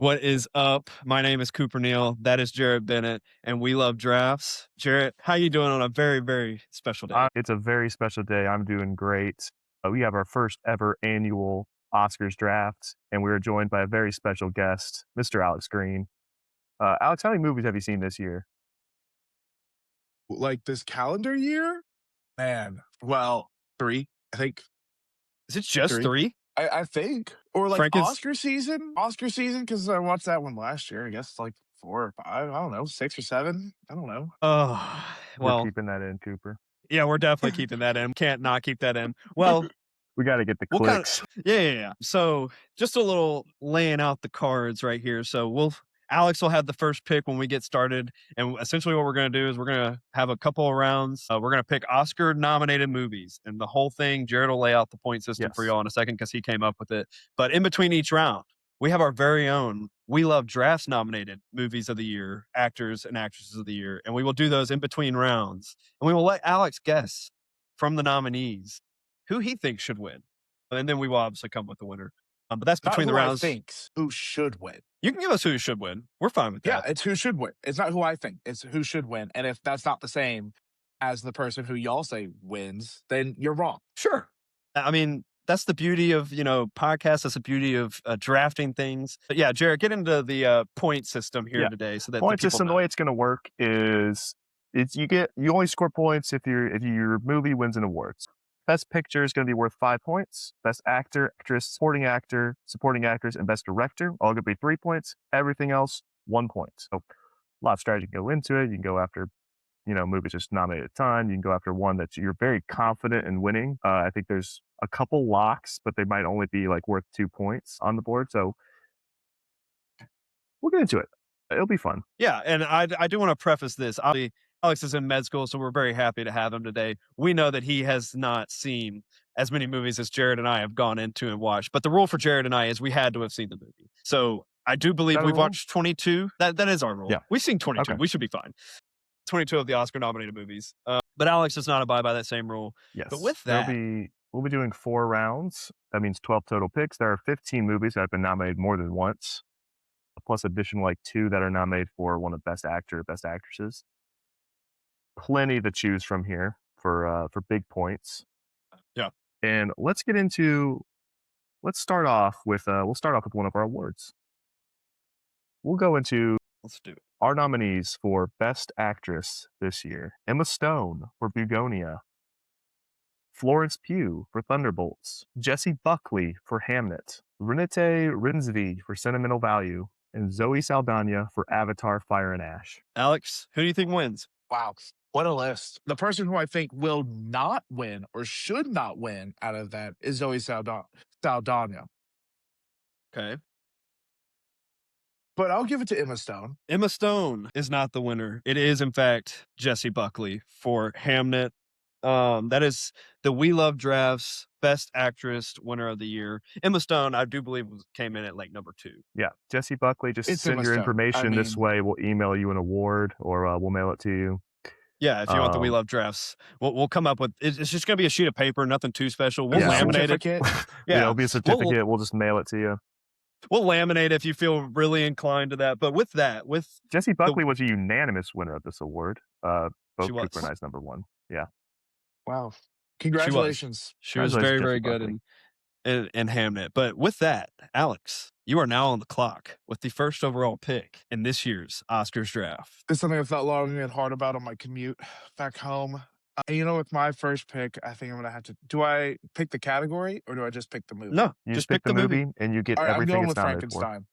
What is up? My name is Cooper Neal. That is Jared Bennett, and we love drafts. Jared, how you doing on a very, very special day? It's a very special day. I'm doing great. We have our first ever annual Oscars draft, and we are joined by a very special guest, Mr. Alex Green. Alex, how many movies have you seen this year? Like this calendar year? Man, well, 3, I think Is it just 3. three? I think. Or like Frankens. Oscar season, because I watched that one last year. I guess like 4 or 5, I don't know, 6 or 7, I don't know. Oh, We're well, keeping that in, Cooper. yeah, we're definitely keeping that in. Can't not keep that in. Well, We got to get the we'll kind of, clicks. yeah. So just a little laying out the cards right here. Alex will have the first pick when we get started. And essentially what we're going to do is we're going to have a couple of rounds. We're going to pick Oscar nominated movies and the whole thing. Jared will lay out the point system for Yes. y'all in a second because he came up with it. But in between each round, we have our very own We Love Drafts nominated movies of the year, actors and actresses of the year. And we will do those in between rounds. And we will let Alex guess from the nominees who he thinks should win. And then we will obviously come with the winner. But that's Not between the who I rounds. think's, who should win. You can give us who should win. We're fine with Yeah, that. it's who should win. It's not who I think, it's who should win. And if that's not the same as the person who y'all say wins, then you're wrong. Sure. I mean, that's the beauty of, podcasts. That's the beauty of drafting things. But yeah, Jared, get into the point system here Yeah. today so that Point the people system, the know. way it's going to work is you only score points if your movie wins an award. Best picture is going to be worth 5 points. Best actor, actress, supporting actress, and best director all going to be 3 points. Everything else 1 point. So a lot of strategy can go into it. You can go after movies just nominated at a time. You can go after one that you're very confident in winning. I think there's a couple locks, but they might only be like worth 2 points on the board. So we'll get into it. It'll be fun. Yeah, and I do want to preface this. Obviously, Alex is in med school, so we're very happy to have him today. We know that he has not seen as many movies as Jared and I have gone into and watched. But the rule for Jared and I is we had to have seen the movie. So I do believe That a we've rule? watched 22. That is our rule. Yeah. We've seen 22. Okay. We should be fine. 22 of the Oscar nominated movies. But Alex does not abide by that same rule. Yes. But with that, we'll be doing 4 rounds. That means 12 total picks. There are 15 movies that have been nominated more than once, plus additional 2 that are nominated for one of Best Actor, Best Actresses. Plenty to choose from here for big points. Yeah. And let's start off with one of our awards. We'll go into let's do it. our nominees for Best Actress this year: Emma Stone for Bugonia, Florence Pugh for Thunderbolts, Jessie Buckley for Hamnet, Renate Rinsvi for Sentimental Value, and Zoe Saldana for Avatar: Fire and Ash. Alex, who do you think wins? Wow. What a list. The person who I think will not win or should not win out of that is Zoe Saldana. Okay. But I'll give it to Emma Stone. Emma Stone is not the winner. It is, in fact, Jessie Buckley for Hamnet. That is the We Love Drafts Best Actress winner of the year. Emma Stone, I do believe, came in at number 2. Yeah, Jessie Buckley, just It's send Emma your Stone. information this way. We'll email you an award, or we'll mail it to you. Yeah, if you want the We Love Drafts, we'll come up with. It's just going to be a sheet of paper, nothing too special. We'll laminate it. Yeah, it'll be a certificate. We'll just mail it to you. We'll laminate if you feel really inclined to that. But with Jessie Buckley was a unanimous winner of this award. Both Cooper and I's number 1. Yeah. Wow. Congratulations. She was very, very good in Hamnet. But with that, Alex, you are now on the clock with the first overall pick in this year's Oscars draft. It's something I've thought long and hard about on my commute back home. With my first pick, I think I'm going to have to. Do I pick the category or do I just pick the movie? No, you just pick the movie and you get everything. I'm going it's with Frankenstein.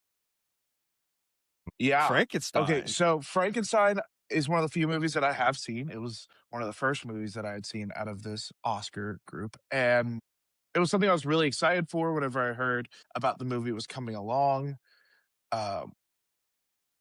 Yeah. Frankenstein. Okay, so Frankenstein is one of the few movies that I have seen. It was one of the first movies that I had seen out of this Oscar group. And it was something I was really excited for whenever I heard about the movie was coming along.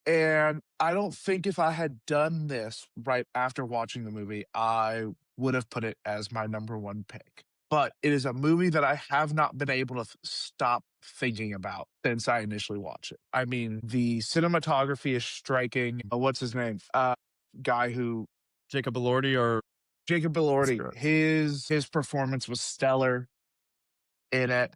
And I don't think if I had done this right after watching the movie, I would have put it as my number 1 pick. But it is a movie that I have not been able to stop thinking about since I initially watched it. I mean, the cinematography is striking. What's his name? Guy who Jacob Elordi. His performance was stellar in it.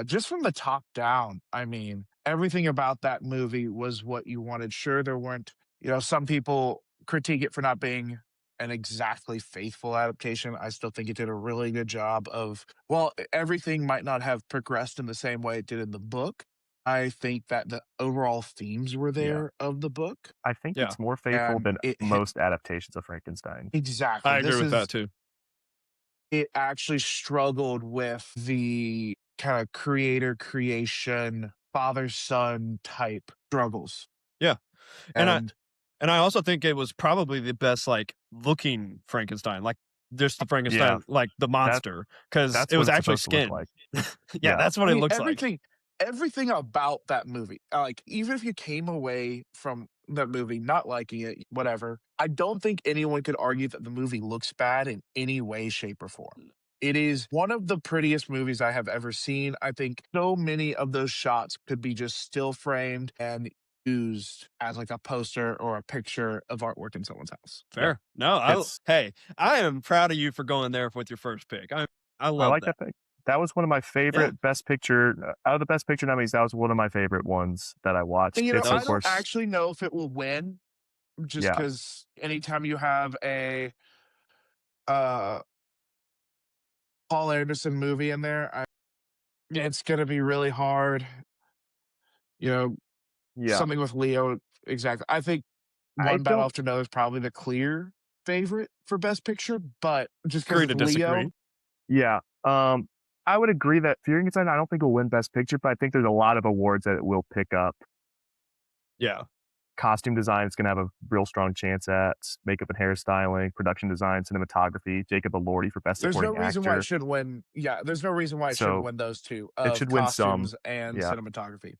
Just from the top down, I mean, everything about that movie was what you wanted. Sure, there weren't, some people critique it for not being an exactly faithful adaptation. I still think it did a really good job of, well, everything might not have progressed in the same way it did in the book. I think that the overall themes were Yeah. there of the book, I think Yeah, it's more faithful and than it hit most adaptations of Frankenstein. exactly. I agree with that too. It actually struggled with the kind of creator creation, father son type struggles. Yeah, and I And and I also think it was probably the best, like, looking Frankenstein, like, just the Yeah, Frankenstein, like, the that monster, because that's it what was it's actually supposed to look skin. like. Yeah, Yeah. that's what I it mean, looks like. everything about that movie, like, even if you came away from that movie not liking it, whatever, I don't think anyone could argue that the movie looks bad in any way, shape, or form. It is one of the prettiest movies I have ever seen. I think so many of those shots could be just still framed and used as like a poster or a picture of artwork in someone's house. Yeah. Fair. No, It's hey, I am proud of you for going there with your first pick. I I love like that. that pick. That was one of my Yeah, favorite Best Picture out of the Best Picture nominees, that was one of my favorite ones that I watched. And, It's, that of I was don't course actually know if it will win just yeah. because anytime you have a uh Paul Anderson movie in there, it's gonna be really hard. You know, Yeah. something with Leo, exactly. I think I One Battle don't After Another is probably the clear favorite for Best Picture, but just because agree it's to disagree. Leo, yeah. I would agree that Frankenstein, I don't think will win Best Picture, but I think there's a lot of awards that it will pick up. Yeah, Costume design is gonna have a real strong chance at, makeup and hairstyling, production design, cinematography, Jacob Elordi for Best there's no Supporting reason why it Actor. shouldn't win. Yeah, there's no reason why it shouldn't So, win those two it of should win some. costumes and Yeah. cinematography.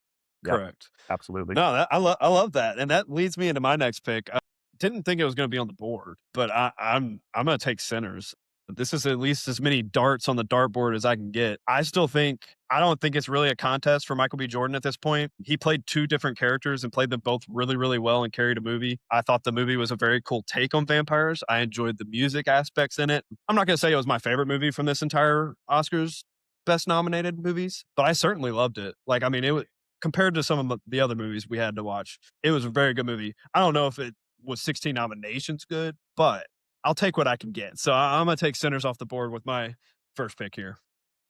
Yep. correct. Absolutely. No, I love that, and that leads me into my next pick. I didn't think it was gonna be on the board, but I'm gonna take Sinners. This is at least as many darts on the dartboard as I can get. I don't think it's really a contest for Michael B. Jordan at this point. He played 2 different characters and played them both really, really well and carried a movie. I thought the movie was a very cool take on vampires. I enjoyed the music aspects in it. I'm not gonna say it was my favorite movie from this entire Oscars best nominated movies, but I certainly loved it. Like, I mean, it was compared to some of the other movies we had to watch, it was a very good movie. I don't know if it was 16 nominations good, but I'll take what I can get. So I'm gonna take Sinners off the board with my first pick here.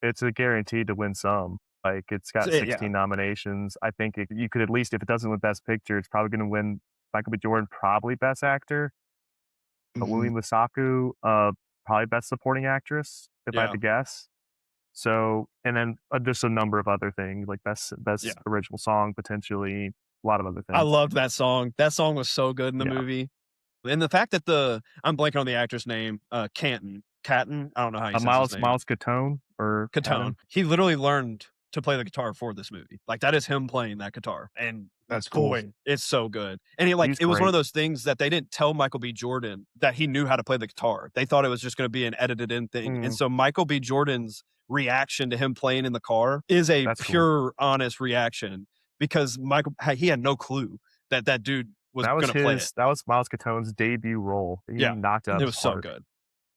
It's a guaranteed to win some. Like, it's So, got yeah, 16 nominations. I think you could at least, if it doesn't win Best Picture, it's probably gonna win Michael B. Jordan, probably Best Actor, but Mhm. Lily Masaku, probably Best Supporting Actress, if I had yeah, to guess. So, and then, just a number of other things, like Best yeah. Original Song, potentially, a lot of other I things. loved that song. That song was so good in the Yeah. movie. And the fact that I'm blanking on the actor's name, Catton, I don't know how he says his name. Miles Catone or Catone. Catton? He literally learned to play the guitar for this movie. Like, that is him playing that guitar, and That's cool. boy, it's so good. And He's it was one of great. those things that they didn't tell Michael B. Jordan that he knew how to play the guitar. They thought it was just gonna be an edited in thing, and Mm, so Michael B. Jordan's reaction to him playing in the car is a that's cool. pure, honest reaction because he had no clue that that dude was gonna play it. That was Miles Catone's debut role. He Yeah, knocked it out it of was the so park. good.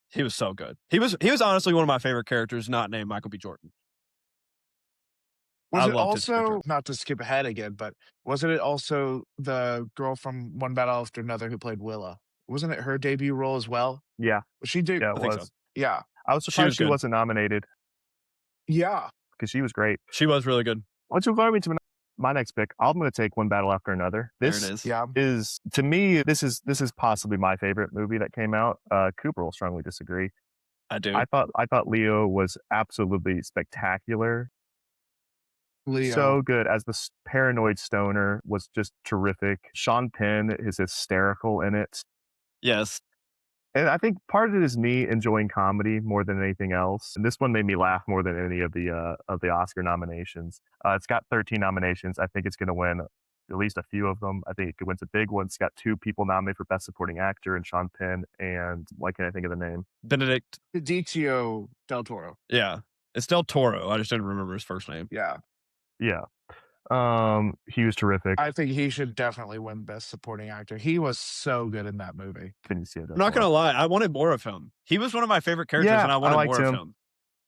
He was so good. He was honestly one of my favorite characters not named Michael B. Jordan. I Was it loved his character. also, not to skip ahead again, but wasn't it also the girl from One Battle After Another who played Willa? Wasn't it her debut role as well? Yeah, She did, yeah, it I think so. was. yeah. I was She surprised was she good. wasn't nominated Yeah. because she was great. She was really good. Which will me to my next pick. I'm gonna take One Battle After Another. There it This is. Yeah. is, to me, this is possibly my favorite movie that came out. Cooper will strongly disagree. I do. I thought Leo was absolutely spectacular. Leo. So good as the paranoid stoner was just terrific. Sean Penn is hysterical in it. Yes. And I think part of it is me enjoying comedy more than anything else. And this one made me laugh more than any of the Oscar nominations. It's got 13 nominations. I think it's going to win at least a few of them. I think it could win some big ones. It's got 2 people nominated for Best Supporting Actor, and Sean Penn, and why can't I think of the name? Benedict. Aditio Del Toro. Yeah. It's Del Toro. I just didn't remember his first name. Yeah. Yeah. He was terrific. I think he should definitely win Best Supporting Actor. He was so good in that movie. Benicio del I'm not Toro. gonna lie, I wanted more of him. He was one of my favorite characters, Yeah, and I I wanted liked more of him. him.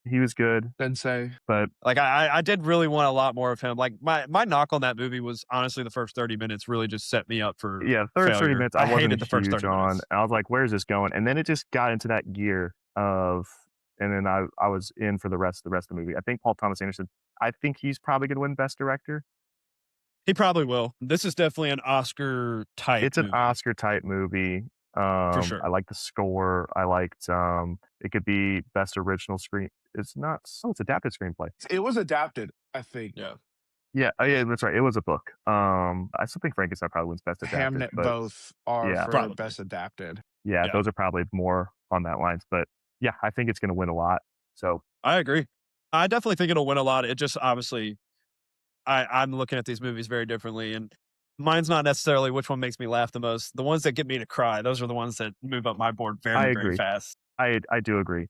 He was good, Sensei. but Like I did really want a lot more of him. Like my knock on that movie was honestly the first 30 minutes really just set me up for yeah, first 30 failure. minutes I I wasn't hated the first huge 30 on. minutes. I was like, "Where's this going?" And then it just got into that gear of, and then I was in for the rest of the movie. I think Paul Thomas Anderson. I think he's probably going to win Best Director. He probably will. This is definitely an Oscar type It's an movie Oscar type movie. for I sure. like the score. I liked. It could be Best Original Screen. It's not. Oh, it's adapted screenplay. It was adapted, I think. Yeah. Yeah, oh, yeah, that's right. It was a book. I still think Frankenstein probably wins Best Adapted, Hamnet but both are yeah, for Probably. best adapted. yeah, Yeah. those are probably more on that lines. But yeah, I think it's going to win a lot. So I agree. I definitely think it'll win a lot. It just obviously I'm looking at these movies very differently, and mine's not necessarily which one makes me laugh the most. The ones that get me to cry, those are the ones that move up my board I very, very agree. fast. I do agree.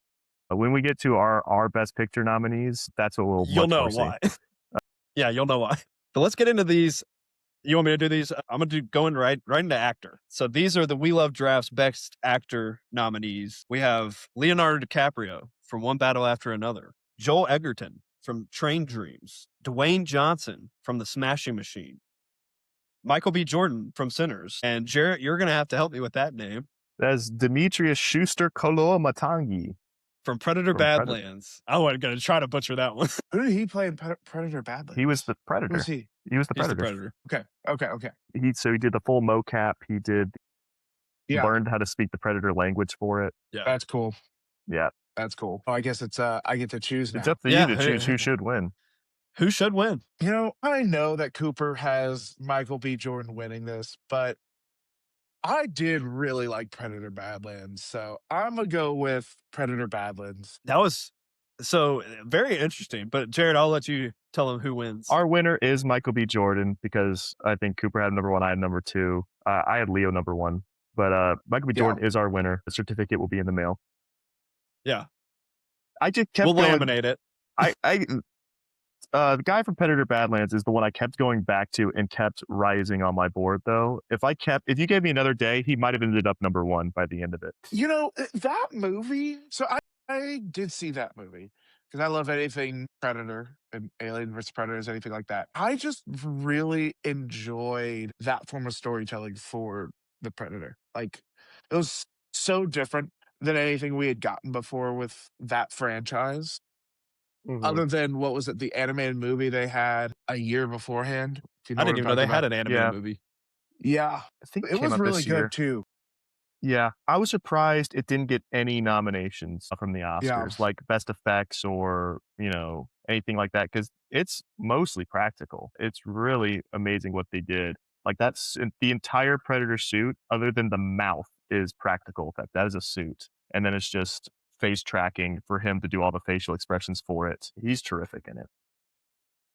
When we get to our Best Picture nominees, that's what we'll You'll much know more see. why. Yeah, you'll know why. So let's get into these. You want me to do these? I'm gonna do going right into actor. So these are the We Love Drafts Best Actor nominees. We have Leonardo DiCaprio from One Battle After Another, Joel Egerton from Train Dreams, Dwayne Johnson from The Smashing Machine, Michael B. Jordan from Sinners, and Jarrett, you're gonna have to help me with that name That's Demetrius Schuster Koloa Matangi from Predator from Predator. Badlands. I wasn't gonna try to butcher that one. Who did he play in Predator Badlands? He was the Who was Predator. he? He was the He's the Predator. Predator. Okay. He did the full mocap. He did Yeah, learned how to speak the Predator language for it. Yeah. that's cool. Yeah, That's cool. Oh, I guess it's I get to choose it's now. up to you Yeah. to choose who should win. Who should win? You know, I know that Cooper has Michael B. Jordan winning this, but I did really like Predator Badlands, so I'm gonna go with Predator Badlands. That was so very interesting. But Jared, I'll let you tell him who wins. Our winner is Michael B. Jordan because I think Cooper had number one, I had number two. I had Leo number one, but Michael B. Yeah. Jordan is our winner. The certificate will be in the mail. Yeah, I just kept we'll going. laminate it. The guy from Predator Badlands is the one I kept going back to and kept rising on my board. Though, if you gave me another day, he might have ended up number one by the end of it. You know, that movie, so I did see that movie because I love anything Predator and Alien vs. Predators, anything like that. I just really enjoyed that form of storytelling for the Predator. Like, it was so different than anything we had gotten before with that franchise. Other than, what was it, the animated movie they had a year beforehand? If you know I what didn't I'm even know talking they had about. an animated Yeah. movie. Yeah, I think it came was out really this year. good too. Yeah, I was surprised it didn't get any nominations from the Yeah. Oscars, like best effects or, anything like that, because it's mostly practical. It's really amazing what they did. Like the entire Predator suit, other than the mouth, is practical effect. That is a suit. And then it's just face tracking for him to do all the facial expressions for it. He's terrific in it.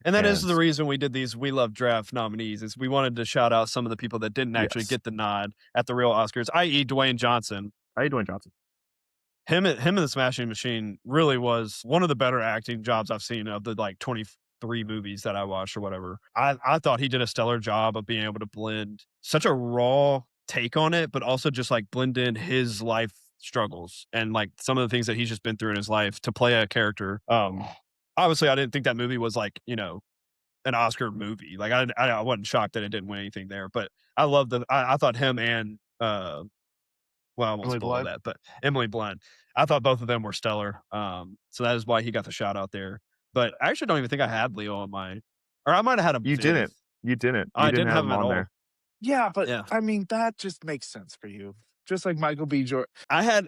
And that is And the reason we did these We Love Draft nominees is we wanted to shout out some of the people that didn't actually Yes. get the nod at the real Oscars, i.e. Dwayne Johnson. How you doing, Johnson? Him and the Smashing Machine really was one of the better acting jobs I've seen of the like 23 movies that I watched or whatever. I thought he did a stellar job of being able to blend such a raw take on it, but also just like blend in his life struggles and like some of the things that he's just been through in his life to play a character. Obviously I didn't think that movie was like, an Oscar movie. Like I wasn't shocked that it didn't win anything there, but I love I thought him and well, I won't Emily spoil Blunt? that, but Emily Blunt. I thought both of them were stellar. So that is why he got the shout out there. But I actually don't even think I had Leo on my, or I might have had him. You fifth. didn't. You didn't. You I didn't didn't have have him him at on all. there. Yeah, but Yeah. I mean, that just makes sense for you. Just like Michael B. Jordan. I don't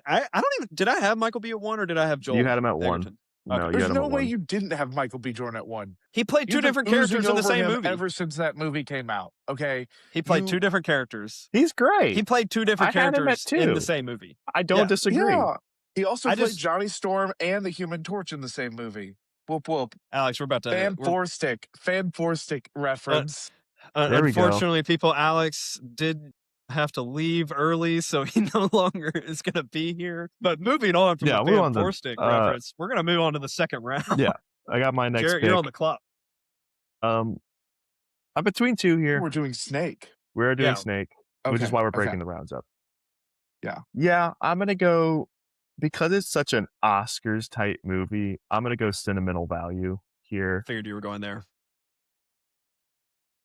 even, did I have Michael B at one or did I have Joel? You had him at one. Egerton? No, Okay. you There's had him no at way one. you didn't have Michael B. Jordan at one. He played two You've been different oozing characters in the over same him movie. ever since that movie came out. Okay, He played You- two different characters. He's great. He played two different I had him at characters in two. the same movie. I don't Yeah. disagree. Yeah, he also I played just- Johnny Storm and the Human Torch in the same movie. Whoop whoop. Alex, we're about to. Fan four stick reference. There we go. Unfortunately, people, Alex did have to leave early, so he no longer is going to be here. But moving on from Yeah, the we're fan on the, four stick reference, we're going to move on to the second round. Yeah, I got my next Jarrett, pick. you're on the clock. I'm between two here. We're doing Snake. We're doing Yeah. Snake, which is Okay, why we're okay. breaking the rounds up. Yeah. Yeah, I'm gonna go because it's such an Oscars type movie, I'm gonna go sentimental value here. Figured you were going there.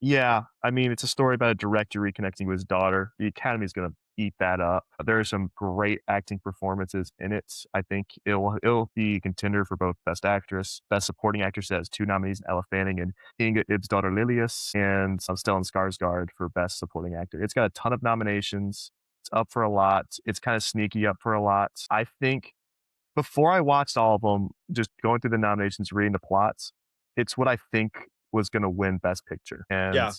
Yeah, I mean, it's a story about a director reconnecting with his daughter. The Academy's gonna eat that up. There are some great acting performances in it. I think it'll be a contender for both Best Actress, Best Supporting Actress. It has 2 nominees, Elle Fanning and Inga Ib's daughter Lilius, and Stellan Skarsgård for Best Supporting Actor. It's got a ton of nominations. It's up for a lot. It's kind of sneaky up for a lot. I think before I watched all of them, just going through the nominations, reading the plots, it's what I think was going to win Best Picture. And Yeah.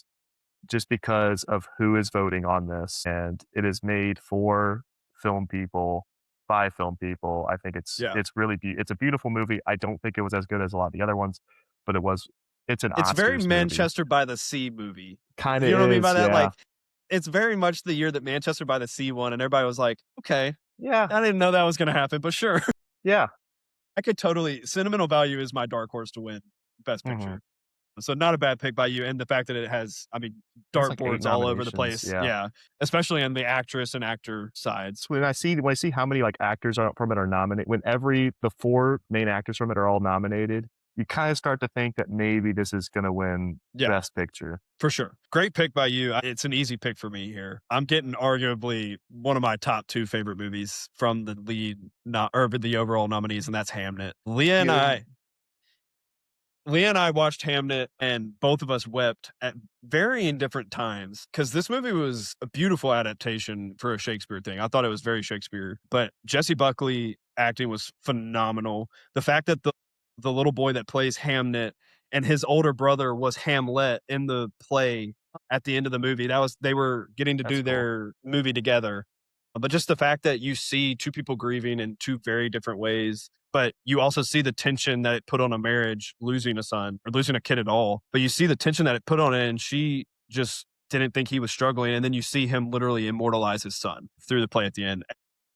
just because of who is voting on this, and it is made for film people by film people, I think it's Yeah. really it's a beautiful movie. I don't think it was as good as a lot of the other ones, but it's an It's very Oscars movie. Manchester by the Sea movie. Kind of You know what I mean by is, that? yeah. Like, it's very much the year that Manchester by the Sea won, and everybody was like, "Okay, Yeah, I didn't know that was gonna happen, but sure." yeah. I could totally Sentimental Value is my dark horse to win Best Mhm. Picture. So not a bad pick by you, and the fact that it has, I mean, It's like 8 dartboards all over the nominations, place. yeah. Yeah, especially on the actress and actor sides. When I see how many like actors are from it are nominated, when the 4 main actors from it are all nominated, you kind of start to think that maybe this is going to win Yeah. Best Picture. For sure. Great pick by you. It's an easy pick for me here. I'm getting arguably one of my top 2 favorite movies from the lead, not or the overall nominees, and that's Hamnet. Leah and I watched Hamnet, and both of us wept at varying different times because this movie was a beautiful adaptation for a Shakespeare thing. I thought it was very Shakespeare, but Jesse Buckley acting was phenomenal. The fact that the little boy that plays Hamnet and his older brother was Hamlet in the play at the end of the movie, they were getting to That's do cool. their movie together. But just the fact that you see 2 people grieving in 2 very different ways, but you also see the tension that it put on a marriage, losing a son or losing a kid at all. But you see the tension that it put on it, and she just didn't think he was struggling. And then you see him literally immortalize his son through the play at the end.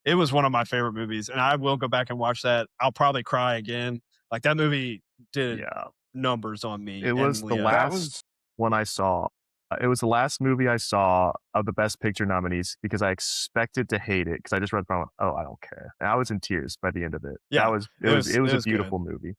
It was one of my favorite movies, and I will go back and watch that. I'll probably cry again. Like, that movie did Yeah. numbers on me It and was the Leah. That last was one I saw. It was the last movie I saw of the Best Picture nominees because I expected to hate it because I just read the oh, I don't care. And I was in tears by the end of it. Yeah, It was it a was good. beautiful movie.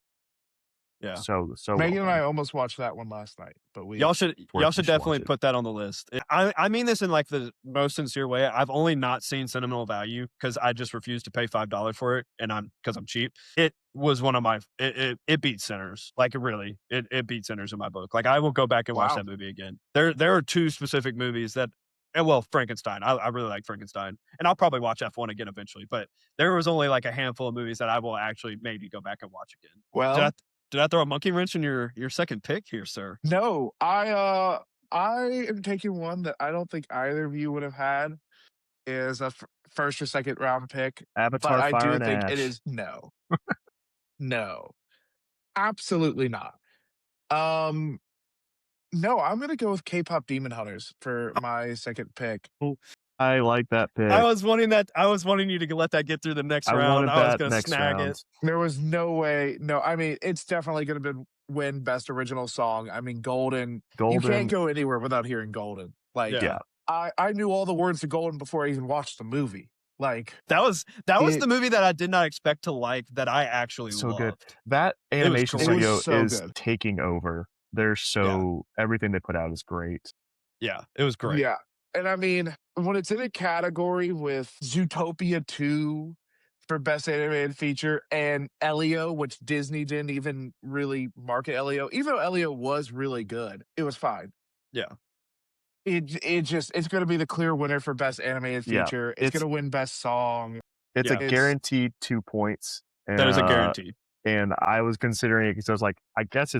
Yeah. So Megan well and I done. almost watched that one last night, but Y'all should worth you should definitely watch it. put that on the list. I mean this in like the most sincere way. I've only not seen Sentimental Value because I just refuse to pay $5 for it, and because I'm cheap. It was one of my it beats Sinners. Like, it beats Sinners in my book. Like, I will go back and watch Wow. that movie again. There are 2 specific movies that, and well, Frankenstein. I really like Frankenstein, and I'll probably watch F1 again eventually. But there was only like a handful of movies that I will actually maybe go back and watch again. Well, Did I throw a monkey wrench in your second pick here, sir? no, I am taking one that I don't think either of you would have had is a first or second round pick, but Avatar: I Fire do and think it Ash. is no, absolutely not. Um, no, I'm gonna go with K-pop Demon Hunters for my second pick. I like that pick. I was wanting you to let that get through the next I round. wanted I was that gonna next snag round. it. There was no way. No, I mean, it's definitely gonna win Best Original Song. I mean, Golden. You can't Golden, go anywhere without hearing Golden. Like, Yeah. yeah. I knew all the words to Golden before I even watched the movie. Like, That was It- the movie that I did not expect to like that I actually So loved. good. That was animation great. It was studio so is good. taking over. They're everything they put out is great. Yeah, it was great. Yeah. And I mean, when it's in a category with Zootopia 2 for Best Animated Feature and Elio, which Disney didn't even really market Elio, even though Elio was really good, it was fine. Yeah. It's gonna be the clear winner for Best Animated Yeah, Feature. It's gonna win Best Song. It's Yeah. a guaranteed 2 points. That is a guarantee. And I was considering it because I was like, I guess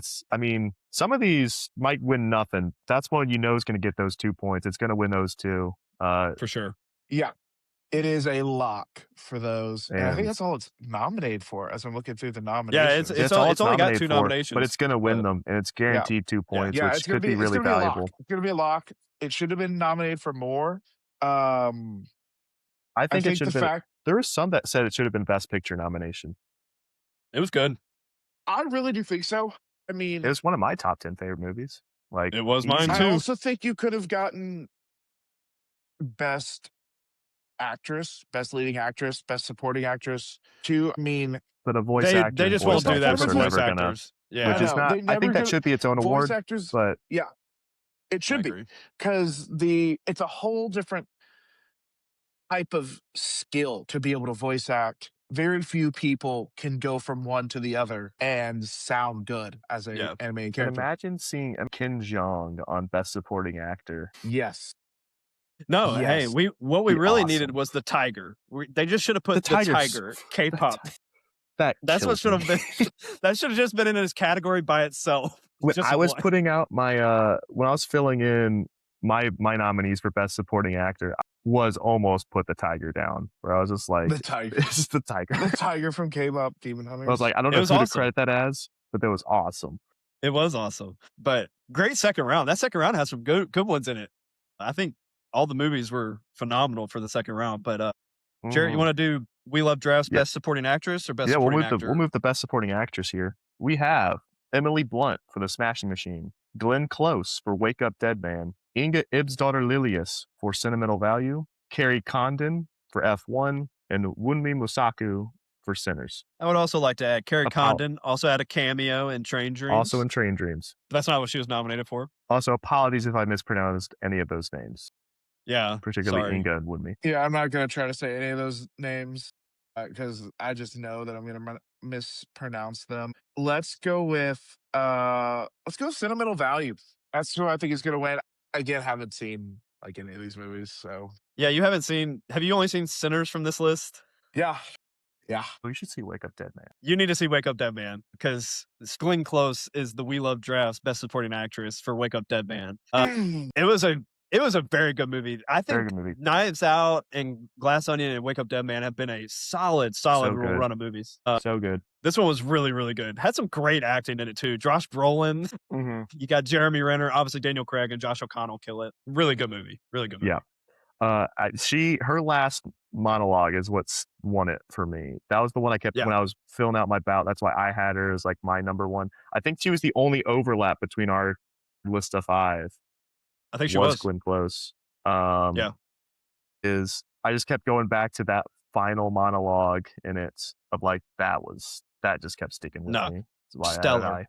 some of these might win nothing. That's one you know is going to get those 2 points. It's going to win those 2. For sure. Yeah. It is a lock for those. And I think And- that's all it's nominated for as I'm looking through the Yeah, nominations. it's only got nominated 2 for, nominations. but it's going to win them, and it's guaranteed 2 points, Yeah, which it's gonna could be really it's gonna valuable. Be a lock. It's gonna be a lock. It should have been nominated for more. I think it think should the have been. fact There was some that said it should have been Best Picture nomination. It was good. I really do think so. I mean, It was one of my top 10 favorite movies. Like, It was mine easy. I too. also think you could have gotten best actress, best leading actress, best supporting actress. Two, I mean, But a voice They actor and just voice won't do that actress for are voice never gonna, actors. I which Yeah, is know not. they I think never that go. should be its own Voice award, actors, but yeah, it I should be agree. because it's a whole different type of skill to be able to voice act. Very few people can go from one to the other and sound good as a Yeah. animated and character. imagine seeing Kim Jong on Best Supporting Actor. Yes, No, hey, yes. what we Be really needed awesome. was the tiger. They just should have The put the Tigers. tiger K-pop. That That's what kills should me. have been. That should have just been in his category by itself. When Just I was one. putting out my when I was filling in my nominees for Best Supporting Actor, I was almost put the tiger down. Where I was just like, The tiger, it's the tiger. the tiger from K-pop Demon I was Hunters. like, I don't It know was who to awesome. credit that as, but that was awesome. It was awesome. But great second round. That second round has some good ones in it. I think all the movies were phenomenal for the second round. But Jaret, you Mhm. want to do We Love Drafts Yeah. Best Supporting Actress or Best Yeah, Supporting we'll Actor? move the Best Supporting Actress here. We have Emily Blunt for The Smashing Machine, Glenn Close for Wake Up Dead Man, Inga Ibs-daughter Lilius for Sentimental Value, Carrie Condon for F1, and Wunmi Musaku for Sinners. I would also like to add Carrie Apo- Condon also had a cameo in Train Dreams. Also in Train Dreams. That's not what she was nominated for. Also, apologies if I mispronounced any of those names, Yeah, particularly sorry. Inga and Wunmi. Yeah, I'm not gonna try to say any of those names because I just know that I'm gonna mispronounce them. Let's go Sentimental Value. That's who I think is gonna win. Again, haven't seen like any of these movies, so Yeah, you haven't seen. Have you only seen Sinners from this list? yeah. We should see Wake Up Dead Man. You need to see Wake Up Dead Man because Glenn Close is the We Love Drafts Best Supporting Actress for Wake Up Dead Man. It was a very good movie. I Very think good movie. Knives Out and Glass Onion and Wake Up Dead Man have been a solid So good. run of movies. So good. This one was really, really good. Had some great acting in it too. Josh Brolin, Mm-hmm. you got Jeremy Renner, obviously Daniel Craig and Josh O'Connell kill it. Really good movie. Really good movie. Yeah. Her last monologue is what's won it for me. That was the one I kept when I was filling out my ballot. That's why I had her as like my number one. I think she was the only overlap between our list of 5. I think she was Glenn Close. Yeah. Is I just kept going back to that final monologue in it of like that just kept sticking with me. That's why stellar.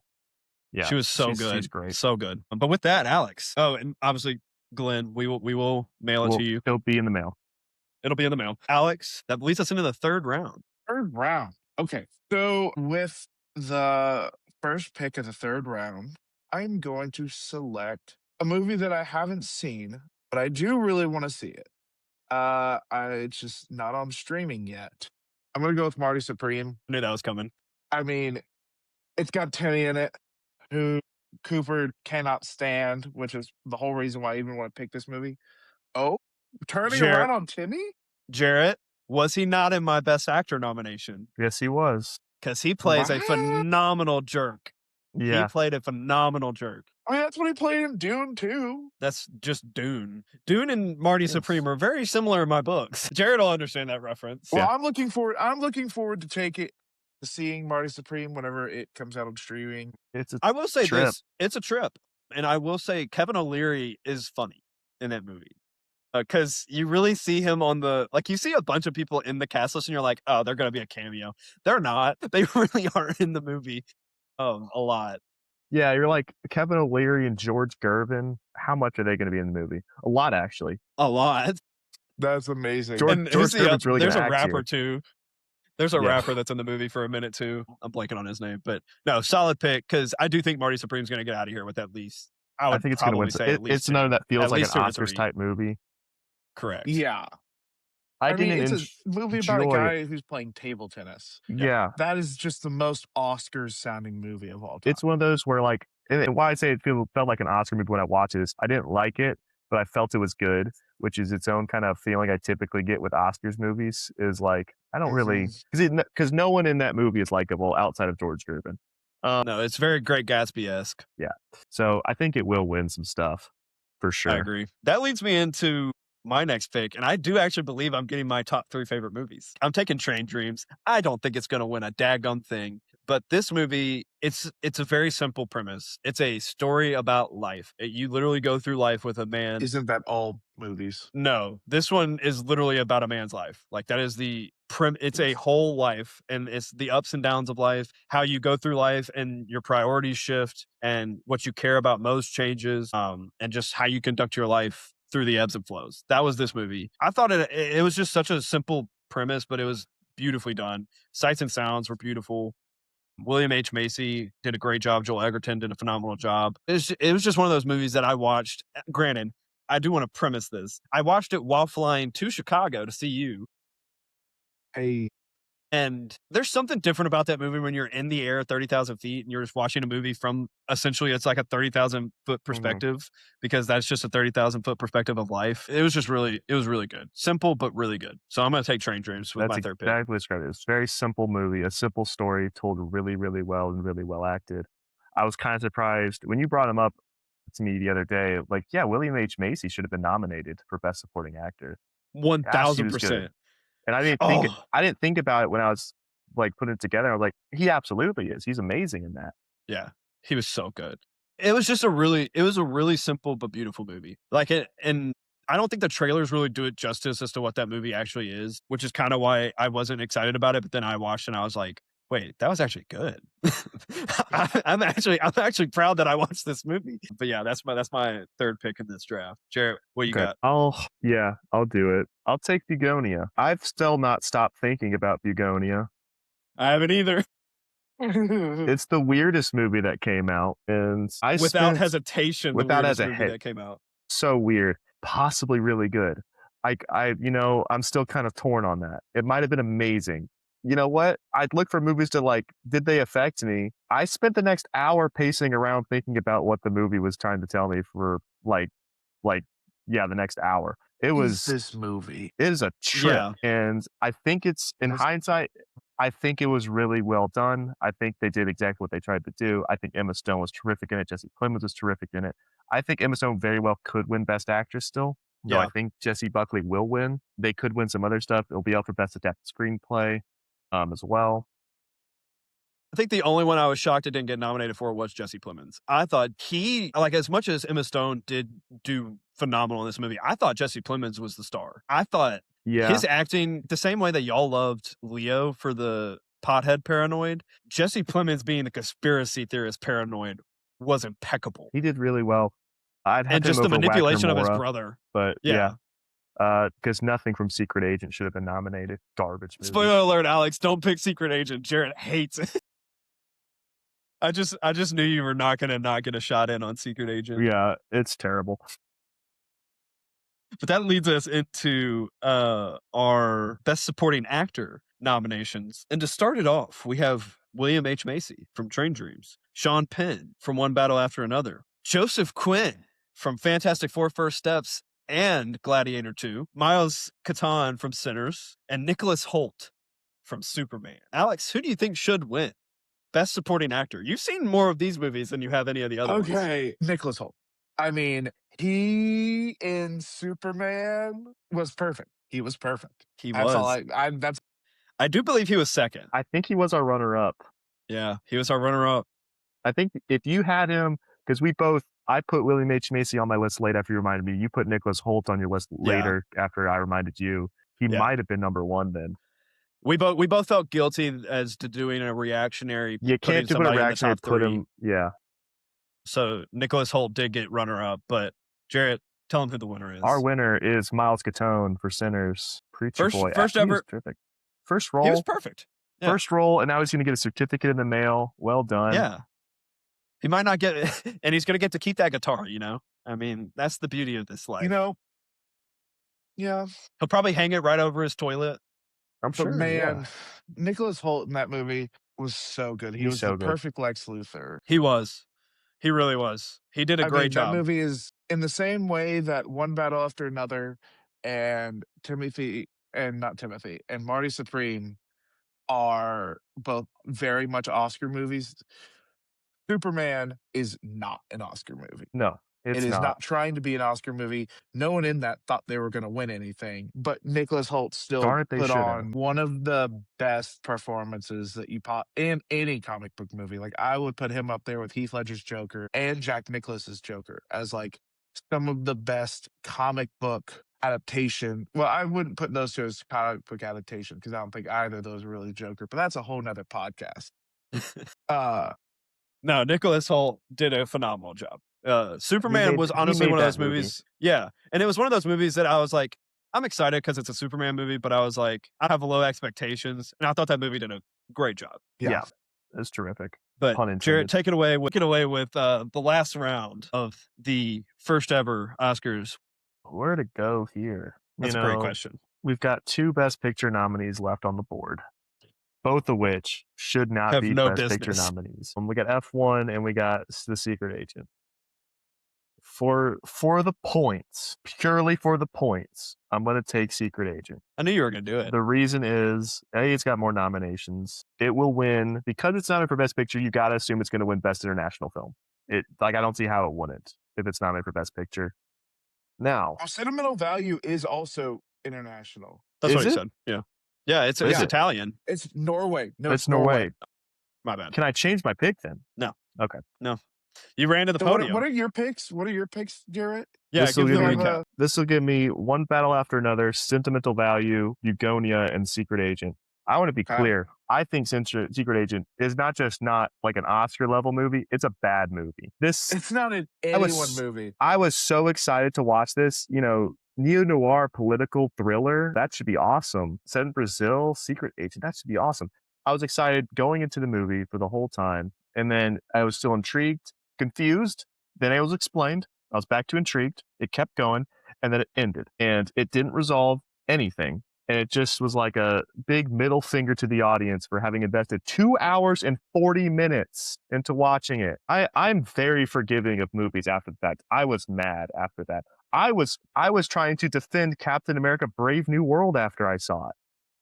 Yeah, she was so she's good. great. So good. But with that, Alex. Oh, and obviously Glenn, we will mail it to you. It'll be in the mail. It'll be in the mail. Alex, that leads us into the third round. Third round. Okay. So with the first pick of the third round, I'm going to select a movie that I haven't seen, but I do really want to see it. It's just not on streaming yet. I'm gonna go with Marty Supreme. I knew that was coming. I mean, it's got Timmy in it, who Cooper cannot stand, which is the whole reason why I even want to pick this movie. Oh, turning around on Timmy? Jaret, was he not in my Best Actor nomination? Yes, he was. Because he plays a phenomenal jerk. Yeah. He played a phenomenal jerk. I mean, that's what he played in Dune too. That's just Dune. Dune and Marty Supreme are very similar in my books. Jared will understand that reference. Well, I'm looking forward to seeing Marty Supreme whenever it comes out on streaming. I will say this: it's a trip, and I will say Kevin O'Leary is funny in that movie because you really see him on you see a bunch of people in the cast list, and you're like, oh, they're gonna be a cameo. They're not. They really are in the movie a lot. Yeah, you're like Kevin O'Leary and George Gervin. How much are they going to be in the movie? A lot, actually. A lot. That's amazing. George Gervin's really There's a rapper too. There's a rapper that's in the movie for a minute too. I'm blanking on his name, but no, solid pick because I do think Marty Supreme's going to get out of here with at least. I think it's going to win. It's another that feels like an Oscars type movie. Correct. Yeah. I mean, it's a movie about a guy who's playing table tennis. Yeah. That is just the most Oscars sounding movie of all time. It's one of those where and why I say it felt like an Oscar movie when I watched it is I didn't like it, but I felt it was good, which is its own kind of feeling I typically get with Oscars movies is like, I don't really, because no one in that movie is likable outside of George Gervin. No, it's very Great Gatsby-esque. Yeah. So I think it will win some stuff for sure. I agree. That leads me into my next pick, and I do actually believe I'm getting my top 3 favorite movies. I'm taking Train Dreams. I don't think it's going to win a daggum thing, But this movie, it's a very simple premise. It's a story about life. You literally go through life with a man. Isn't that all movies? No, this one is literally about a man's life. Like that is it's a whole life, and it's the ups and downs of life, how you go through life and your priorities shift and what you care about most changes, and just how you conduct your life through the ebbs and flows. That was this movie. I thought it was just such a simple premise, but it was beautifully done. Sights and sounds were beautiful. William H. Macy did a great job. Joel Egerton did a phenomenal job. It was just one of those movies that I watched. Granted, I do want to premise this. I watched it while flying to Chicago to see you. Hey, And there's something different about that movie when you're in the air at 30,000 feet and you're just watching a movie from essentially it's like a 30,000 foot mhm. perspective because that's just a 30,000 foot perspective of life. It was really good. Simple, but really good. So I'm going to take Train Dreams with That's my third pick. exactly what described it. It's a very simple movie, a simple story told really, really well and really well acted. I was kind of surprised when you brought him up to me the other day. Like, yeah, William H Macy should have been nominated for Best Supporting Actor. Gosh, he was good. 1000%. And Oh, I didn't think about it when I was like putting it together. I was like, he absolutely is. He's amazing in that. yeah, he was so good. It was a really simple but beautiful movie. And I don't think the trailers really do it justice as to what that movie actually is, which is kind of why I wasn't excited about it. But then I watched and I was like, wait, that was actually good. I'm actually proud that I watched this movie. But yeah, that's my third pick in this draft. Jared, what you Okay. got? I'll do it. I'll take Begonia. I've still not stopped thinking about Begonia. I haven't either. It's the weirdest movie that came out, and I Without spent hesitation, the without as weirdest a movie hit. that came out. So weird, possibly really good. I'm still kind of torn on that. It might have been amazing. You know what? I'd look for movies to like, did they affect me? I spent the next hour pacing around thinking about what the movie was trying to tell me for like, yeah, the next hour. Is this movie? It is a trip, Yeah. and I think it's in Was hindsight, I think it was really well done. I think they did exactly what they tried to do. I think Emma Stone was terrific in it. Jesse Plemons was terrific in it. I think Emma Stone very well could win Best Actress still, though I Yeah. think Jessie Buckley will win. They could win some other stuff. It'll be up for Best Adapted Screenplay, as well. I think the only one I was shocked it didn't get nominated for was Jesse Plemons. I thought like as much as Emma Stone did do phenomenal in this movie, I thought Jesse Plemons was the star. I thought Yeah, his acting, the same way that y'all loved Leo for the pothead paranoid, Jesse Plemons being the conspiracy theorist paranoid was impeccable. he did really well. I'd have And him just the over Wagner manipulation of his Moura, brother. but Yeah. yeah, because nothing from Secret Agent should have been nominated. Garbage movie. Spoiler alert, Alex, don't pick Secret Agent. Jared hates it. I just knew you were not get a shot in on Secret Agent. Yeah, it's terrible. But that leads us into our Best Supporting Actor nominations. And to start it off, we have William H. Macy from Train Dreams, Sean Penn from One Battle After Another, Joseph Quinn from Fantastic Four First Steps and Gladiator 2, Miles Catan from Sinners, and Nicholas Holt from Superman. Alex, who do you think should win? Best Supporting Actor. You've seen more of these movies than you have any of the other ones. okay. Nicholas Holt. I mean, he in Superman was perfect. He was perfect. He That's all was. that's I do believe he was second. I think he was our runner-up. Yeah, he was our runner-up. I think if you had him, because I put William H. Macy on my list late after you reminded me. You put Nicholas Holt on your list Yeah, later after I reminded you. He yeah. might have been number one then. We both felt guilty as to doing a reactionary, You putting can't do a somebody in the reaction top put three. him. Yeah, So Nicholas Holt did get runner-up, but Jarrett, tell him who the winner is. our winner is Miles Catone for Sinners. Preacher boy, First he was ever. terrific. First He was role, perfect. Yeah, first role, and now he's going to get a certificate in the mail. Well done. yeah. He might not get, and he's going to get to keep that guitar. You know, I mean, that's the beauty of this life. you know, yeah. He'll probably hang it right over his toilet. I'm But sure. man, Yeah, Nicholas Holt in that movie was so good. He he's was the so good. perfect Lex Luthor. He was. He really was. He did a I great mean, that job. movie is in the same way that One Battle After Another and not Timothy and Marty Supreme are both very much Oscar movies. Superman is not an Oscar movie. No, It It's is not. not trying to be an Oscar movie. No one in that thought they were going to win anything, but Nicholas Hoult still Darn it, they put should have. on one of the best performances that you pop in any comic book movie. Like I would put him up there with Heath Ledger's Joker and Jack Nicklaus's Joker as like some of the best comic book adaptation. Well, I wouldn't put those two as comic book adaptation because I don't think either of those are really Joker, but that's a whole nother podcast. Uh, No, Nicholas Hoult did a phenomenal job. Superman was He honestly made one of that those movie. movies. Yeah, and it was one of those movies that I was like, I'm excited because it's a Superman movie, but I was like, I have low expectations, and I thought that movie did a great job. yeah. It's terrific. But Pun Jared, intended. take it away. Take it away with the last round of the first ever Oscars. Where to go here? That's a great question. We've got 2 Best Picture nominees left on the board, both of which should not Have be no Best Picture business. nominees. We got F1 and we got The Secret Agent. For the points, purely for the points, I'm going to take Secret Agent. I knew you were going to do it. The reason is, A, it's got more nominations. It will win. Because it's nominated for Best Picture, you got to assume it's going to win Best International Film. I don't see how it wouldn't if it's nominated for Best Picture. Now, Sentimental Value is also international. That's Is what he it? said. Yeah. Yeah, it's Is it? Italian. It's Norway. No, it's Norway. My bad. Can I change my pick then? No. Okay. No. You ran to the So podium. what are your picks? What are your picks, Jaret? Yeah, This will give the give me- recap. This will give me One Battle After Another, Sentimental Value, Eugonia, and Secret Agent. I want to be Okay. clear. I think Secret Agent is not just not like an Oscar level movie. It's a bad movie. It's not an anyone movie. I was so excited to watch this. Neo-noir political thriller. That should be awesome. Set in Brazil, Secret Agent. That should be awesome. I was excited going into the movie for the whole time. And then I was still intrigued, confused. Then it was explained. I was back to intrigued. It kept going. And then it ended. And it didn't resolve anything. And it just was like a big middle finger to the audience for having invested 2 hours and 40 minutes into watching it. I'm very forgiving of movies after the fact. I was mad after that. I was trying to defend Captain America Brave New World after I saw it.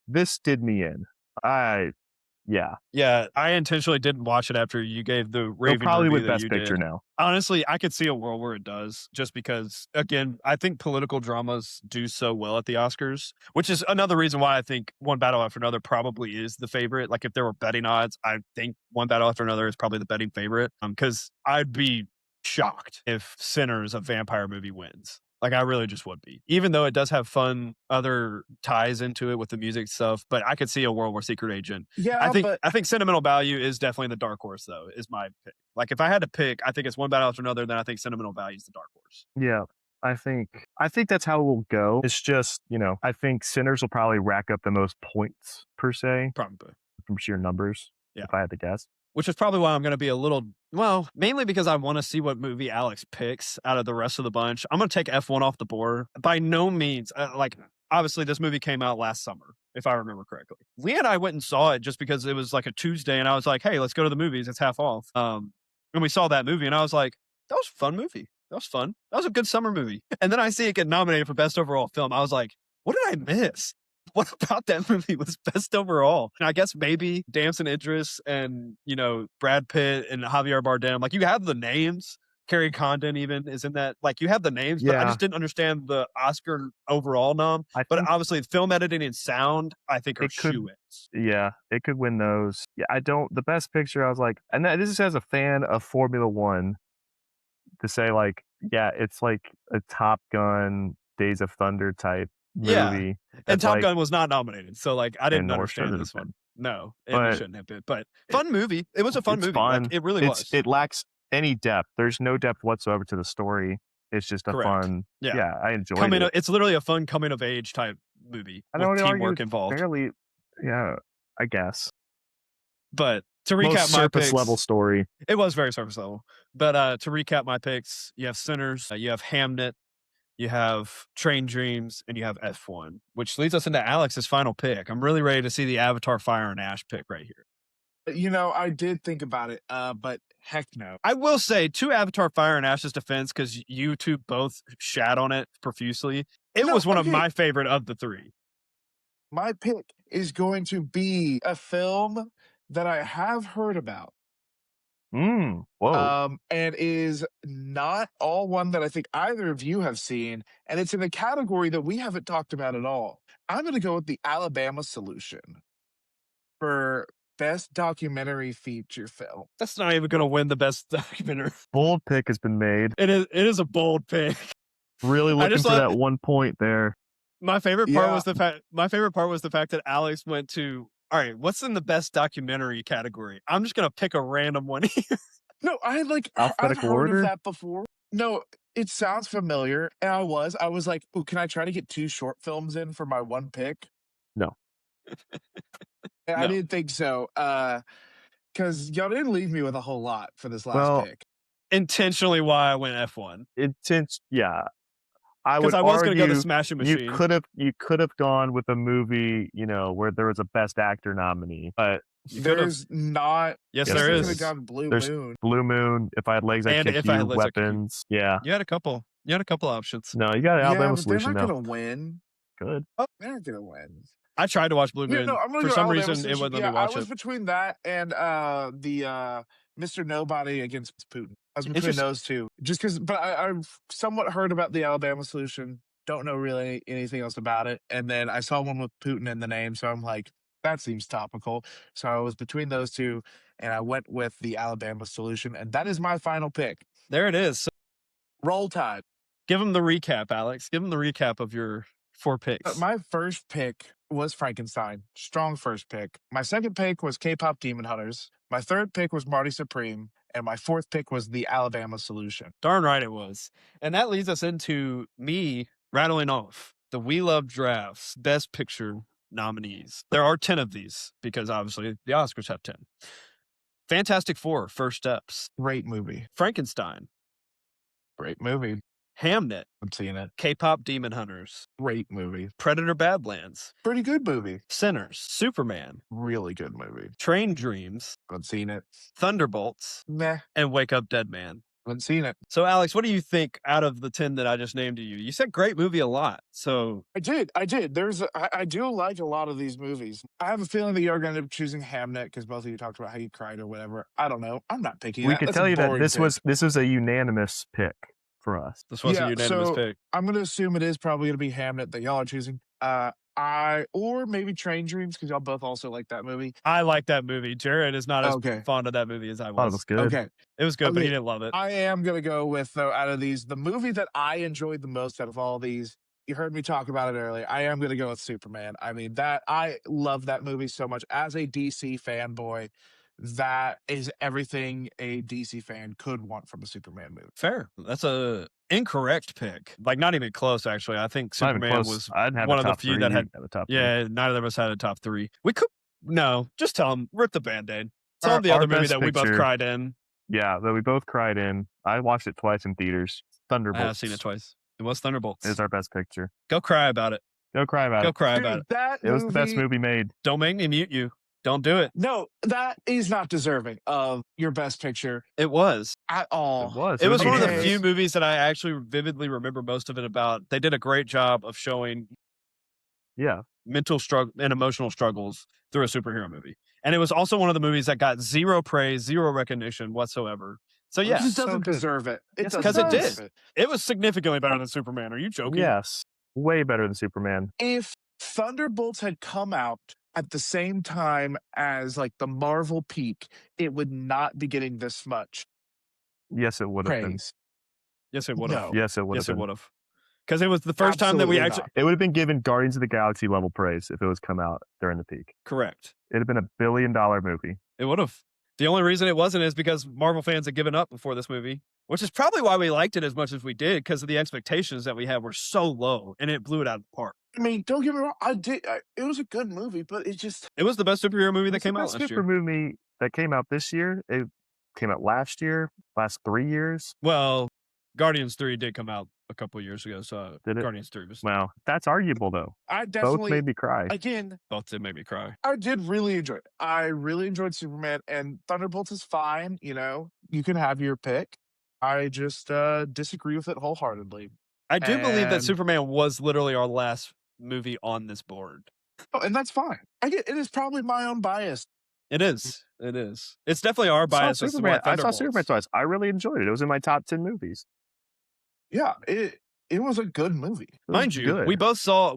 This did me in. Yeah. Yeah, I intentionally didn't watch it after you gave the It'll raving probably review win that Best you Picture did. now. Honestly, I could see a world where it does, just because, again, I think political dramas do so well at the Oscars, which is another reason why I think One Battle After Another probably is the favorite. Like, if there were betting odds, I think One Battle After Another is probably the betting favorite, because I'd be shocked if Sinners, a vampire movie, wins. Like, I really just would be. Even though it does have fun other ties into it with the music stuff, but I could see a world where Secret Agent. Yeah, I think Sentimental Value is definitely the dark horse, though, is my pick. Like, if I had to pick, I think it's One Battle After Another, then I think Sentimental Value is the dark horse. Yeah. I think that's how it will go. It's just, I think Sinners will probably rack up the most points per se Probably. from sheer numbers, Yeah. if I had to guess. Which is probably why I'm going to be a little, mainly because I want to see what movie Alex picks out of the rest of the bunch. I'm going to take F1 off the board. By no means, obviously this movie came out last summer, if I remember correctly. Leah and I went and saw it just because it was like a Tuesday, and I was like, hey, let's go to the movies. It's half off. And we saw that movie, and I was like, that was a fun movie. That was fun. That was a good summer movie. And then I see it get nominated for Best Overall Film. I was like, what did I miss? What about that movie was best overall? And I guess maybe Damson Idris and, Brad Pitt and Javier Bardem. Like, you have the names. Carrie Condon even is in that. Like, you have the names, but I Yeah. just didn't understand the Oscar overall nom. I But think obviously, film editing and sound, I think, are it could- shoo-ins. Yeah, it could win those. Yeah, the Best Picture, I was like, and this is as a fan of Formula One, to say like, yeah, it's like a Top Gun, Days of Thunder type Yeah. movie. And Top Gun was not nominated, so like I didn't nor understand should it this have one. No, it But shouldn't have been. But fun movie. It was a fun it's movie. fun. Like, it really was. It lacks any depth. There's no depth whatsoever to the story. It's just a Correct. fun. Yeah. I enjoyed it. It's literally a fun coming of age type movie I don't with argue teamwork it's involved. Fairly, yeah, I guess. But to Most recap my surface picks, level story. it was very surface level. But to recap my picks, you have Sinners, you have Hamnet, you have Train Dreams, and you have F1, which leads us into Alex's final pick. I'm really ready to see the Avatar Fire and Ash pick right here. I did think about it, but heck no. I will say, to Avatar Fire and Ash's defense, because you two both shat on it profusely, it was one of my favorite of the three. My pick is going to be a film that I have heard about, Whoa. And is not all one that I think either of you have seen, and it's in a category that we haven't talked about at all. I'm going to go with the Alabama Solution for best documentary feature film. That's not even going to win the best documentary. Bold pick has been made. It is a bold pick. Really I looking just for love- that 1 point there. My favorite part Yeah. was the fact. My favorite part was the fact that Alex went to. All right, what's in the best documentary category? I'm just gonna pick a random one here. No, I've Alphabetical heard order? of that before. No, it sounds familiar, and I was like, "Ooh, can I try to get 2 short films in for my 1 pick?" No. And I No. didn't think so, because y'all didn't leave me with a whole lot for this last Well, pick. Intentionally, why I went F1 yeah. I would because I was gonna go to argue Smashing you Machine. could have gone with a movie, where there was a best actor nominee, but You could've. There's not. Yes, Yes, there there Could have is. gone Blue There's- Moon. Blue Moon, If I Had legs, I'd And kick If you, I Had Legs, I'd Kick You. weapons. Yeah. You had a couple. You had a couple options. No, you got an Yeah, Alabama but they're Solution not now. gonna win. Good. They're not gonna win. I tried to watch Blue Yeah, Moon. no, I'm gonna For go some Alabama reason, it Solution. wouldn't let Yeah, me I watch was it. between that and the Mr. Nobody against Putin. I was between Interesting. those two. Just because, but I've somewhat heard about the Alabama Solution. Don't know really anything else about it. And then I saw one with Putin in the name, so I'm like, that seems topical. So I was between those two, and I went with the Alabama Solution, and that is my final pick. There it is. So Roll Tide. give them the recap, Alex. Give them the recap of your 4 picks. My first pick was Frankenstein. Strong first pick. My second pick was K-pop Demon Hunters. My third pick was Marty Supreme. And my fourth pick was the Alabama Solution. Darn right it was. And that leads us into me rattling off the We Love Drafts Best Picture nominees. There are 10 of these because obviously the Oscars have 10. Fantastic Four, First Steps. Great movie. Frankenstein. Great movie. Hamnet. I'm seeing it. K-pop Demon Hunters. Great movie. Predator Badlands. Pretty good movie. Sinners. Superman. Really good movie. Train Dreams. Haven't seen it. Thunderbolts. Meh. And Wake Up Dead Man. Haven't seen it. So, Alex, what do you think out of the 10 that I just named to you? You said great movie a lot. So, I did. I do like a lot of these movies. I have a feeling that you're going to end up choosing Hamnet because both of you talked about how you cried or whatever. I don't know. I'm not picking We that. can That's tell a you that boring this pick. was a unanimous pick for us. this was a unanimous so pick. I'm going to assume it is probably going to be Hamnet that y'all are choosing. Or maybe Train Dreams because y'all both also like that movie. I like that movie. Jared is not as Okay. fond of that movie as I Oh, it was. was good. Okay. It was good, but he Okay. didn't love it. I am going to go with, though, out of these, the movie that I enjoyed the most out of all these, you heard me talk about it earlier. I am going to go with Superman. I mean, I love that movie so much. As a DC fanboy, that is everything a DC fan could want from a Superman movie. Fair. That's a incorrect pick. Like, not even close, actually. I think Not even Superman close. was I'd have one a of the top few three. that had. You'd have a top three. Yeah, neither of us had a top 3. We could. No, just tell them. Rip the Band-Aid. Tell Our- them the our other movie best that we both picture- cried in. Yeah, that we both cried in. I watched it twice in theaters. I Thunderbolts. have seen it twice. It was Thunderbolts. Is our best picture. Go cry about it. Go cry about Go it. cry about Dude, it. that It was the best movie made. Don't make me mute you. Don't do it. No, that is not deserving of your best picture It was. at all. It was. It was one of the Okay. few movies that I actually vividly remember most of it about. They did a great job of showing Yeah. mental struggle and emotional struggles through a superhero movie. And it was also one of the movies that got zero praise, zero recognition whatsoever. So It yeah, just So doesn't good. deserve it. It Yes, doesn't 'cause it deserve did. it. it was significantly better than Superman. Are you joking? Yes. Way better than Superman. If Thunderbolts had come out at the same time as like the Marvel peak, it would not be getting this much Yes, it would have been. praise. Yes, it would have. No. Yes, it would Yes, it have been. would have. Because it was the first time that we Absolutely actually not. It would have been given Guardians of the Galaxy level praise if it was come out during the peak. correct. It'd have been $1 billion movie. It would have. The only reason it wasn't is because Marvel fans had given up before this movie, which is probably why we liked it as much as we did, because of the expectations that we had were so low, and it blew it out of the park. I mean, don't get me wrong. It was a good movie, but it just It was the best superhero movie that It's the came out best last super year. movie that came out this year. It came out last year, last 3 years. Well, Guardians 3 did come out a couple of years ago, so Did it? Guardians 3 was Wow, that's arguable though. I Both definitely made me cry. again both did make me cry. I did really enjoy it. I really enjoyed Superman, and Thunderbolts is fine. You know, you can have your pick. I just disagree with it wholeheartedly. I do believe that And- Superman was literally our last movie on this board. Oh, and that's fine. I get it is probably my own bias. It is. It is. It's definitely our Saw bias as to Superman. what I saw Superman Thunderbolts. twice. I really enjoyed it. It was in my top 10 movies. Yeah, it was a good movie. It was Mind you, good. we both saw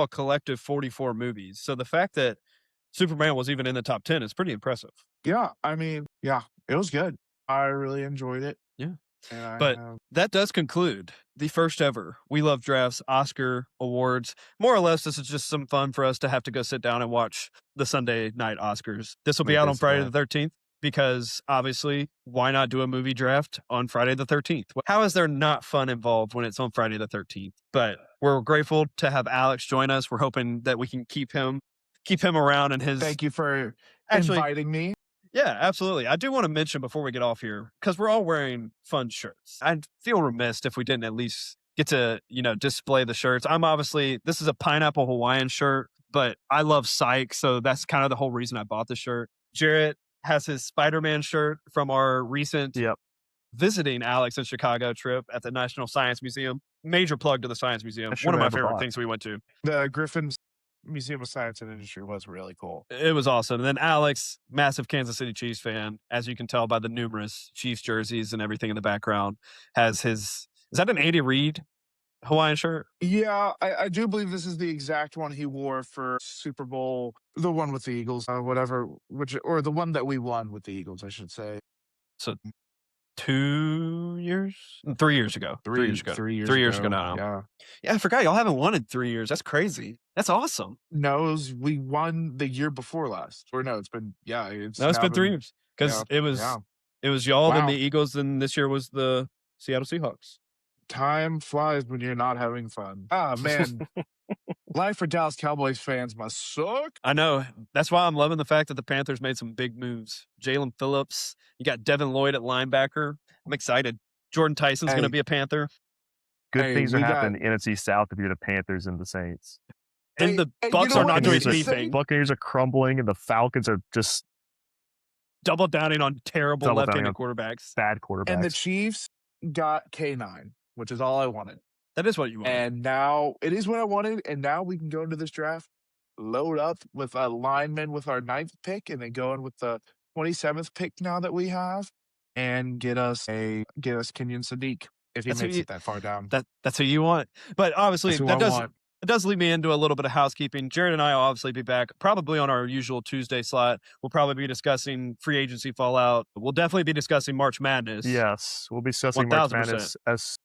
a collective 44 movies. So the fact that Superman was even in the top 10 is pretty impressive. Yeah, I mean, yeah, it was good. I really enjoyed it, Yeah. and I But have that does conclude the first ever We Love Drafts Oscar Awards. More or less, this is just some fun for us to have to go sit down and watch the Sunday night Oscars. This will be It out on is, Friday yeah. the 13th because obviously, why not do a movie draft on Friday the 13th? How is there not fun involved when it's on Friday the 13th? But we're grateful to have Alex join us. We're hoping that we can keep him around and his thank you for actually. inviting me. Yeah, absolutely. I do want to mention before we get off here, because we're all wearing fun shirts. I'd feel remiss if we didn't at least get to, display the shirts. This is a pineapple Hawaiian shirt, but I love Psych. So that's kind of the whole reason I bought the shirt. Jarrett has his Spider-Man shirt from our recent Yep. visiting Alex in Chicago trip at the National Science Museum. Major plug to the Science Museum. Best One shirt of I my ever favorite bought. things we went to. The Griffin's Museum of Science and Industry was really cool. It was awesome. And then Alex, massive Kansas City Chiefs fan, as you can tell by the numerous Chiefs jerseys and everything in the background, has is that an Andy Reid Hawaiian shirt? Yeah, I do believe this is the exact one he wore for Super Bowl, the one with the Eagles, whatever, or the one that we won with the Eagles, I should say. So 2 years? 3 years ago. 3 years ago. 3 years 3 years ago ago. now. Yeah. Yeah, I forgot y'all haven't won in 3 years. That's crazy. That's awesome. No, we won the year before last. Or no, it's No, it's now been 3 years because yeah, yeah. it was y'all, then Wow. the Eagles, then this year was the Seattle Seahawks. Time flies when you're not having fun. Ah, man. Life for Dallas Cowboys fans must suck. I know. That's why I'm loving the fact that the Panthers made some big moves. Jalen Phillips, you got Devin Lloyd at linebacker. I'm excited. Jordan Tyson's going to Hey, be a Panther. Good hey, things are we got. happening in the NFC South if you're the Panthers and the Saints. And Hey, the hey, you Bucks know are what? not doing Here's the anything. thing. Buccaneers are crumbling and the Falcons are just Double downing on terrible Double downing left-handed on- quarterbacks. bad And the quarterbacks. Chiefs got K9, which is all I wanted. That is what you want. And now it is what I wanted. And now we can go into this draft, load up with a lineman with our 9th pick, and then go in with the 27th pick now that we have, and get us Kenyon Sadiq if he That's who makes you- it that far down. That's who you want. But obviously, That's who I want. it does lead me into a little bit of housekeeping. Jared and I will obviously be back probably on our usual Tuesday slot. We'll probably be discussing free agency fallout. We'll definitely be discussing March Madness. Yes, we'll be discussing March 1000%. Madness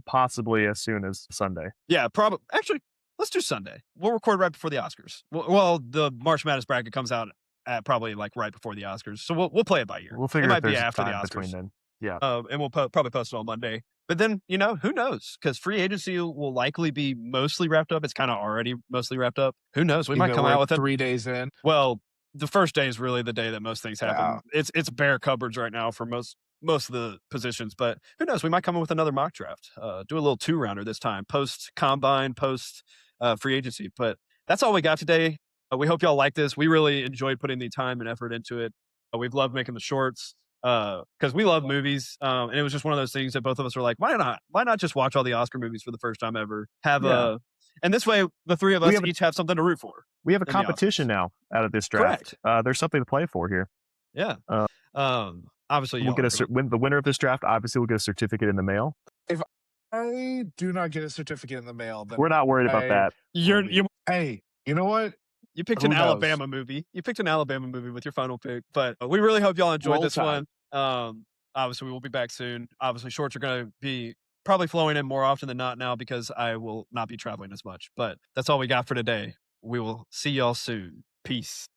possibly as soon as Sunday. Yeah, probably. Actually, let's do Sunday. We'll record right before the Oscars. Well, the March Madness bracket comes out at probably like right before the Oscars, so we'll play it by ear. We'll It figure might if be there's after the time between Oscars. then. Yeah. And we'll probably post it on Monday. But then, who knows? Because free agency will likely be mostly wrapped up. It's kind of already mostly wrapped up. Who knows? We might Even come we're out with it. 3 days in. Well, the first day is really the day that most things happen. Yeah. It's bare cupboards right now for most of the positions. But who knows? We might come in with another mock draft. Do a little 2-rounder this time, post combine, post free agency. But that's all we got today. We hope y'all like this. We really enjoyed putting the time and effort into it. We've loved making the shorts because we love movies. And it was just one of those things that both of us were like, why not? Why not just watch all the Oscar movies for the first time ever? And this way, the three of us each have something to root for. We have a in the competition now out of this draft. There's something to play for here. Yeah. Obviously, we'll get the winner of this draft. Obviously, will get a certificate in the mail. If I do not get a certificate in the mail, then we're not worried about that. Hey, you know what? You picked an Alabama movie. You picked an Alabama movie with your final pick. But we really hope y'all enjoyed this one. Obviously, we will be back soon. Obviously, shorts are going to be probably flowing in more often than not now because I will not be traveling as much. But that's all we got for today. We will see y'all soon. Peace.